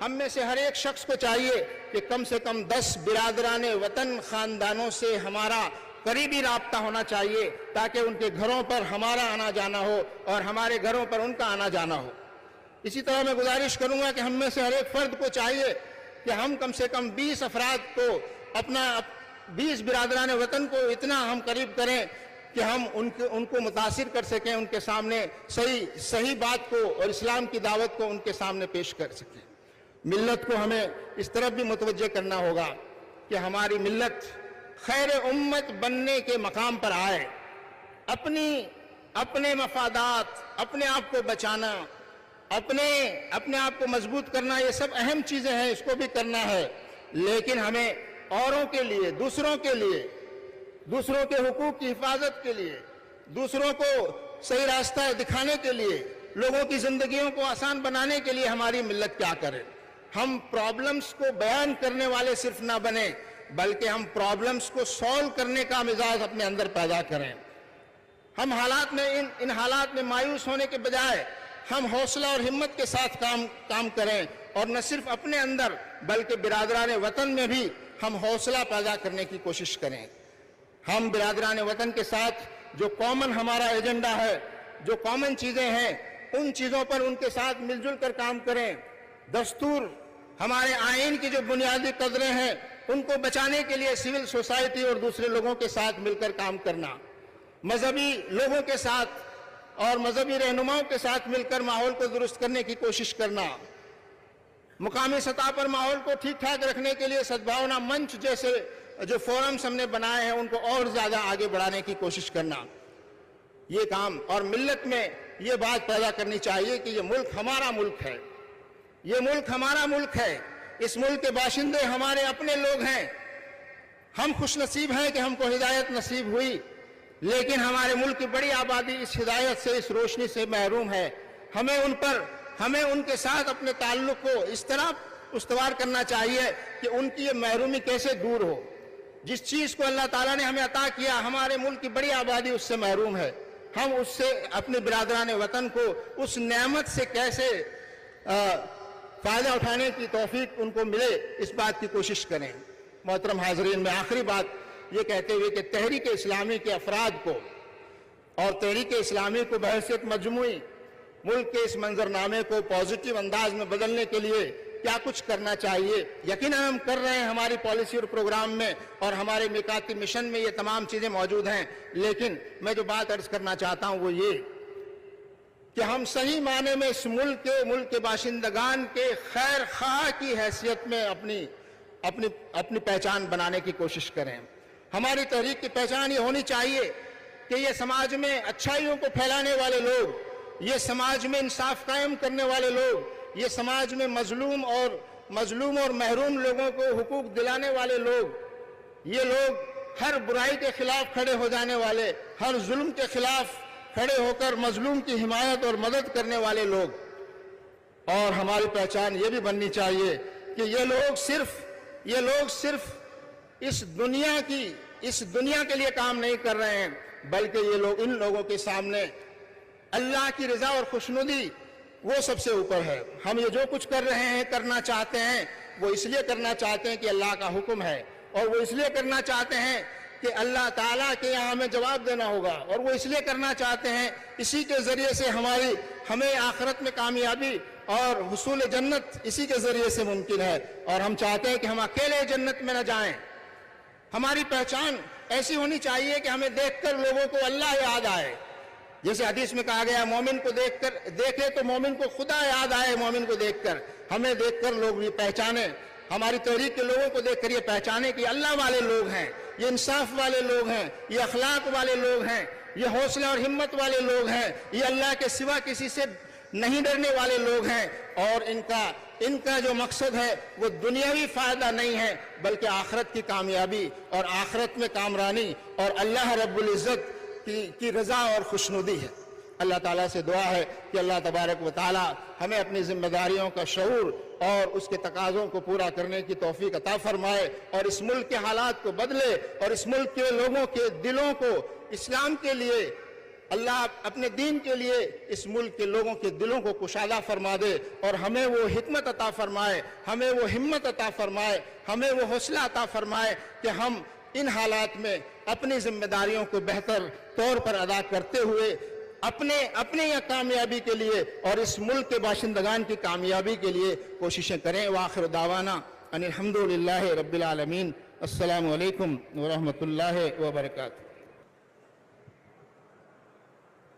ہم میں سے ہر ایک شخص کو چاہیے کہ کم سے کم 10 برادران وطن خاندانوں سے ہمارا قریبی رابطہ ہونا چاہیے، تاکہ ان کے گھروں پر ہمارا آنا جانا ہو اور ہمارے گھروں پر ان کا آنا جانا ہو۔ اسی طرح میں گزارش کروں گا کہ ہم میں سے ہر ایک فرد کو چاہیے کہ ہم کم سے کم 20 افراد کو 20 برادران وطن کو اتنا ہم قریب کریں کہ ہم ان کو متاثر کر سکیں، ان کے سامنے صحیح بات کو اور اسلام کی دعوت کو ان کے سامنے پیش کر سکیں۔ ملت کو ہمیں اس طرف بھی متوجہ کرنا ہوگا کہ ہماری ملت خیر امت بننے کے مقام پر آئے، اپنے مفادات، اپنے آپ کو بچانا، اپنے آپ کو مضبوط کرنا، یہ سب اہم چیزیں ہیں، اس کو بھی کرنا ہے، لیکن ہمیں اوروں کے لیے، دوسروں کے حقوق کی حفاظت کے لیے، دوسروں کو صحیح راستہ دکھانے کے لیے، لوگوں کی زندگیوں کو آسان بنانے کے لیے ہماری ملت کیا کرے۔ ہم پرابلمز کو بیان کرنے والے صرف نہ بنیں، بلکہ ہم پرابلمز کو سولو کرنے کا مزاج اپنے اندر پیدا کریں۔ ہم ان حالات میں مایوس ہونے کے بجائے ہم حوصلہ اور ہمت کے ساتھ کام کریں، اور نہ صرف اپنے اندر بلکہ برادران وطن میں بھی ہم حوصلہ پیدا کرنے کی کوشش کریں۔ ہم برادران وطن کے ساتھ جو کامن ہمارا ایجنڈا ہے، جو کامن چیزیں ہیں، ان چیزوں پر ان کے ساتھ مل جل کر کام کریں۔ دستور، ہمارے آئین کی جو بنیادی قدریں ہیں، ان کو بچانے کے لیے سول سوسائٹی اور دوسرے لوگوں کے ساتھ مل کر کام کرنا، مذہبی لوگوں کے ساتھ اور مذہبی رہنماؤں کے ساتھ مل کر ماحول کو درست کرنے کی کوشش کرنا، مقامی سطح پر ماحول کو ٹھیک ٹھاک رکھنے کے لیے سدبھاونا منچ جیسے جو فورمز ہم نے بنائے ہیں ان کو اور زیادہ آگے بڑھانے کی کوشش کرنا، یہ کام، اور ملت میں یہ بات پیدا کرنی چاہیے کہ یہ ملک ہمارا ملک ہے، یہ ملک ہمارا ملک ہے، اس ملک کے باشندے ہمارے اپنے لوگ ہیں۔ ہم خوش نصیب ہیں کہ ہم کو ہدایت نصیب ہوئی، لیکن ہمارے ملک کی بڑی آبادی اس ہدایت سے، اس روشنی سے محروم ہے۔ ہمیں ان کے ساتھ اپنے تعلق کو اس طرح استوار کرنا چاہیے کہ ان کی یہ محرومی کیسے دور ہو۔ جس چیز کو اللہ تعالیٰ نے ہمیں عطا کیا، ہمارے ملک کی بڑی آبادی اس سے محروم ہے، ہم اس سے اپنے برادران وطن کو اس نعمت سے کیسے فائدہ اٹھانے کی توفیق ان کو ملے، اس بات کی کوشش کریں۔ محترم حاضرین، میں آخری بات یہ کہتے ہوئے کہ تحریک اسلامی کے افراد کو اور تحریک اسلامی کو بحیثیت مجموعی ملک کے اس منظرنامے کو پازیٹیو انداز میں بدلنے کے لیے کیا کچھ کرنا چاہیے، یقیناً ہم کر رہے ہیں، ہماری پالیسی اور پروگرام میں اور ہمارے میقاتی مشن میں یہ تمام چیزیں موجود ہیں، لیکن میں جو بات عرض کرنا چاہتا ہوں وہ یہ کہ ہم صحیح معنی میں اس ملک کے باشندگان کے خیر خواہ کی حیثیت میں اپنی پہچان بنانے کی کوشش کریں۔ ہماری تحریک کی پہچان یہ ہونی چاہیے کہ یہ سماج میں اچھائیوں کو پھیلانے والے لوگ، یہ سماج میں انصاف قائم کرنے والے لوگ، یہ سماج میں مظلوم اور محروم لوگوں کو حقوق دلانے والے لوگ، یہ لوگ ہر برائی کے خلاف کھڑے ہو جانے والے، ہر ظلم کے خلاف کھڑے ہو کر مظلوم کی حمایت اور مدد کرنے والے لوگ۔ اور ہماری پہچان یہ بھی بننی چاہیے کہ یہ لوگ صرف اس دنیا کے لیے کام نہیں کر رہے ہیں، بلکہ یہ لوگ ان لوگوں کے سامنے اللہ کی رضا اور خوشنودی وہ سب سے اوپر ہے۔ ہم یہ جو کچھ کر رہے ہیں، کرنا چاہتے ہیں، وہ اس لیے کرنا چاہتے ہیں کہ اللہ کا حکم ہے، اور وہ اس لیے کرنا چاہتے ہیں کہ اللہ تعالیٰ کے یہاں ہمیں جواب دینا ہوگا، اور وہ اس لیے کرنا چاہتے ہیں، اسی کے ذریعے سے ہمیں آخرت میں کامیابی اور حصول جنت اسی کے ذریعے سے ممکن ہے، اور ہم چاہتے ہیں کہ ہم اکیلے جنت میں نہ جائیں۔ ہماری پہچان ایسی ہونی چاہیے کہ ہمیں دیکھ کر لوگوں کو اللہ یاد آئے، جیسے حدیث میں کہا گیا مومن کو دیکھے تو مومن کو خدا یاد آئے، مومن کو دیکھ کر، ہمیں دیکھ کر لوگ یہ پہچانے، ہماری تحریک کے لوگوں کو دیکھ کر یہ پہچانے کہ اللہ والے لوگ ہیں، یہ انصاف والے لوگ ہیں، یہ اخلاق والے لوگ ہیں، یہ حوصلہ اور ہمت والے لوگ ہیں، یہ اللہ کے سوا کسی سے نہیں ڈرنے والے لوگ ہیں، اور ان کا جو مقصد ہے وہ دنیاوی فائدہ نہیں ہے بلکہ آخرت کی کامیابی اور آخرت میں کامرانی اور اللہ رب العزت کی رضا اور خوشنودی ہے۔ اللہ تعالیٰ سے دعا ہے کہ اللہ تبارک و تعالیٰ ہمیں اپنی ذمہ داریوں کا شعور اور اس کے تقاضوں کو پورا کرنے کی توفیق عطا فرمائے، اور اس ملک کے حالات کو بدلے، اور اس ملک کے لوگوں کے دلوں کو اسلام کے لیے اللہ اپنے دین کے لیے اس ملک کے لوگوں کے دلوں کو کشادہ فرما دے اور ہمیں وہ حکمت عطا فرمائے، ہمیں وہ ہمت عطا فرمائے، ہمیں وہ حوصلہ عطا فرمائے کہ ہم ان حالات میں اپنی ذمہ داریوں کو بہتر طور پر ادا کرتے ہوئے اپنے یہ کامیابی کے لیے اور اس ملک کے باشندگان کی کامیابی کے لیے کوششیں کریں۔ وآخر دعوانا ان الحمدللہ رب العالمین۔ السلام علیکم ورحمۃ اللہ وبرکاتہ۔